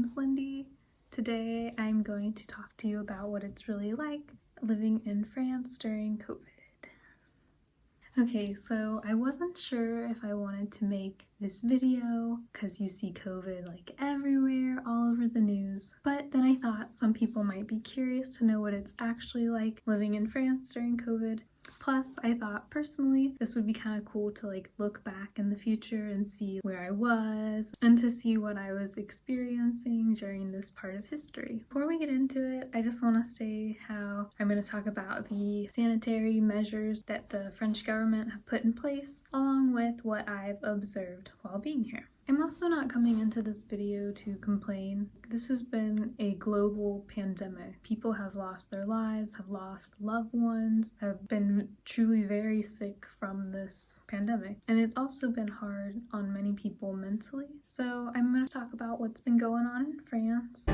name's Lindy. Today I'm going to talk to you about what it's really like living in France during COVID. Okay, so I wasn't sure if I wanted to make this video because you see COVID like everywhere, all over the news. But then I thought some people might be curious to know what it's actually like living in France during COVID. Plus, I thought personally this would be kind of cool to look back in the future and see where I was and to see what I was experiencing during this part of history. Before we get into it, I just want to say how I'm going to talk about the sanitary measures that the French government have put in place, along with what I've observed while being here. I'm also not coming into this video to complain. This has been a global pandemic. People have lost their lives, have lost loved ones, have been truly very sick from this pandemic. And it's also been hard on many people mentally. So I'm going to talk about what's been going on in France.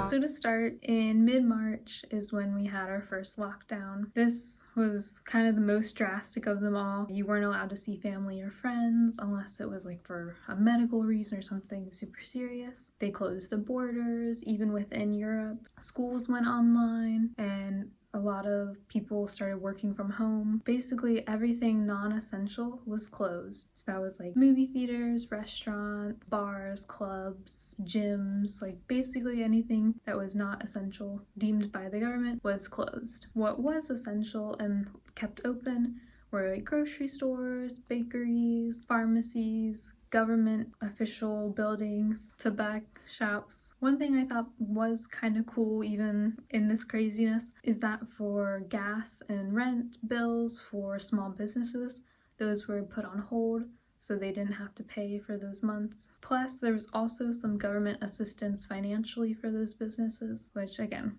So to start, in mid-March is when we had our first lockdown. This was kind of the most drastic of them all. You weren't allowed to see family or friends unless it was for a medical reason or something super serious. They closed the borders, even within Europe. Schools went online and a lot of people started working from home. Basically everything non-essential was closed. So that was movie theaters, restaurants, bars, clubs, gyms, basically anything that was not essential deemed by the government was closed. What was essential and kept open were grocery stores, bakeries, pharmacies, government official buildings, tobacco shops. One thing I thought was kind of cool even in this craziness is that for gas and rent bills for small businesses, those were put on hold so they didn't have to pay for those months. Plus there was also some government assistance financially for those businesses, which again,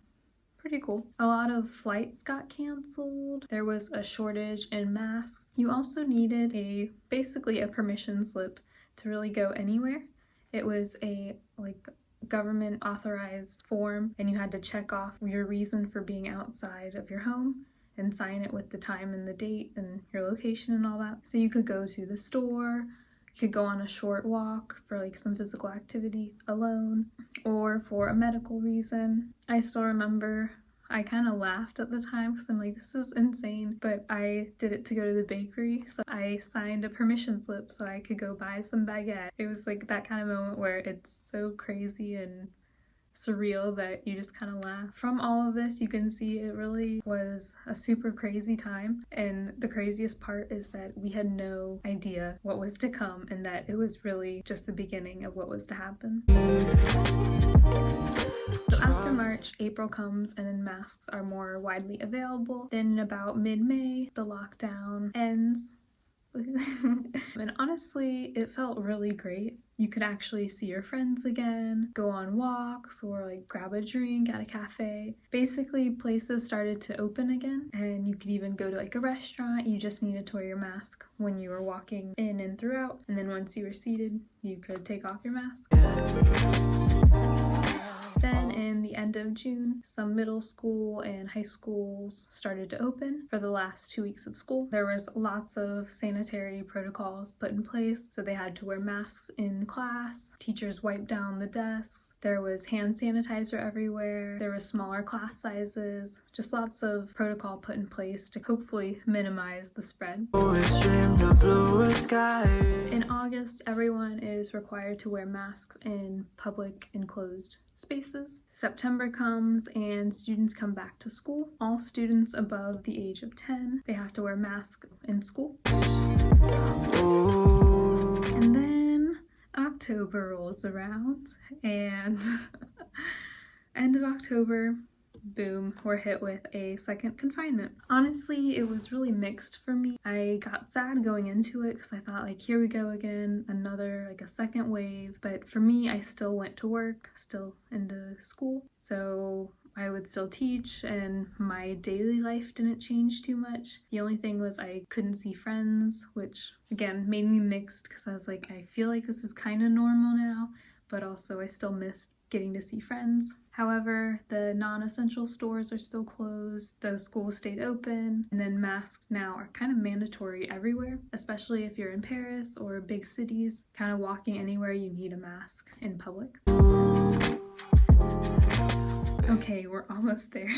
pretty cool. A lot of flights got canceled. There was a shortage in masks. You also needed basically a permission slip to really go anywhere. It was a government authorized form and you had to check off your reason for being outside of your home and sign it with the time and the date and your location and all that. So you could go to the store, you could go on a short walk for some physical activity alone or for a medical reason. I still remember I kind of laughed at the time because I'm this is insane, but I did it to go to the bakery, so I signed a permission slip so I could go buy some baguette. It was that kind of moment where it's so crazy and surreal that you just kind of laugh. From all of this, you can see it really was a super crazy time, and the craziest part is that we had no idea what was to come and that it was really just the beginning of what was to happen. So after March, April comes and then masks are more widely available. Then in about mid-May, the lockdown ends. And honestly, it felt really great. You could actually see your friends again, go on walks, or grab a drink at a cafe. Basically, places started to open again, and you could even go to a restaurant. You just needed to wear your mask when you were walking in and throughout, and then once you were seated, you could take off your mask. Then in the end of June, some middle school and high schools started to open for the last 2 weeks of school. There was lots of sanitary protocols put in place, so they had to wear masks in class. Teachers wiped down the desks. There was hand sanitizer everywhere. There was smaller class sizes. Just lots of protocol put in place to hopefully minimize the spread. In August, everyone is required to wear masks in public enclosed spaces. September comes and students come back to school. All students above the age of 10, they have to wear masks in school. And then October rolls around and end of October, boom, we're hit with a second confinement. Honestly, it was really mixed for me. I got sad going into it because I thought here we go again, another a second wave. But for me, I still went to work, still into school. So I would still teach and my daily life didn't change too much. The only thing was I couldn't see friends, which again made me mixed because I was I feel this is kind of normal now, but also I still missed getting to see friends. However, the non-essential stores are still closed, the schools stayed open, and then masks now are kind of mandatory everywhere, especially if you're in Paris or big cities. Kind of walking anywhere you need a mask in public. Okay, we're almost there.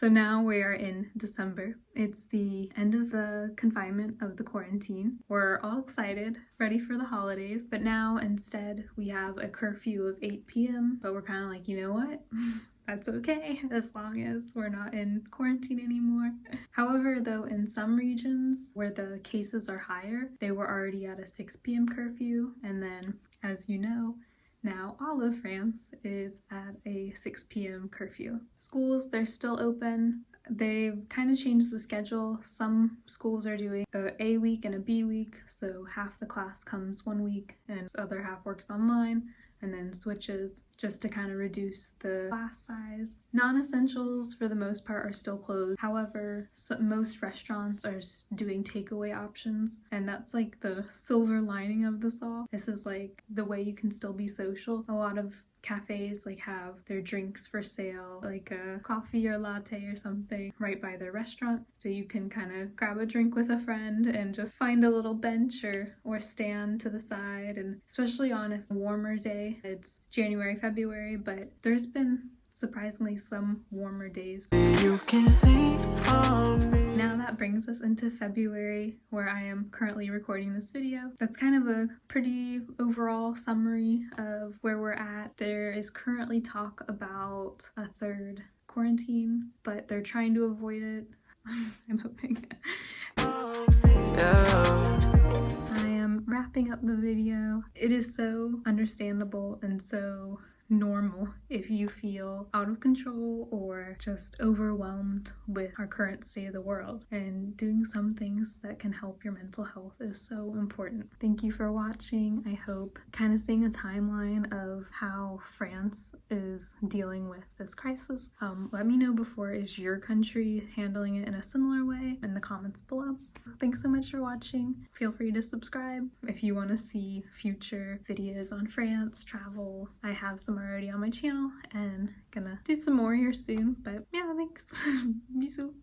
So now we are in December. It's the end of the confinement of the quarantine. We're all excited, ready for the holidays, but now instead we have a curfew of 8 p.m. But we're kind of like, you know what? That's okay, as long as we're not in quarantine anymore. However, though, in some regions where the cases are higher, they were already at a 6 p.m. curfew, and then, as you know, now all of France is at a 6 p.m. curfew. Schools, they're still open. They've kind of changed the schedule. Some schools are doing a A week and a B week, so half the class comes one week and the other half works online and then switches, just to kind of reduce the class size. Non-essentials for the most part are still closed. However, most restaurants are doing takeaway options, and that's like the silver lining of this all. This is like the way you can still be social. A lot of cafes like have their drinks for sale, like a coffee or latte or something right by their restaurant, so you can kind of grab a drink with a friend and just find a little bench or stand to the side. And especially on a warmer day, it's January, February, but there's been surprisingly some warmer days. You can lean on me. Now that brings us into February, where I am currently recording this video. That's kind of a pretty overall summary of where we're at. There is currently talk about a third quarantine, but they're trying to avoid it. I'm hoping. I am wrapping up the video. It is so understandable and so normal if you feel out of control or just overwhelmed with our current state of the world, and doing some things that can help your mental health is so important. Thank you for watching. I hope kind of seeing a timeline of how France is dealing with this crisis. Let me know before, is your country handling it in a similar way in the comments below. Thanks so much for watching. Feel free to subscribe if you want to see future videos on France, travel. I have some already on my channel and gonna do some more here soon, but yeah, thanks. Bisous.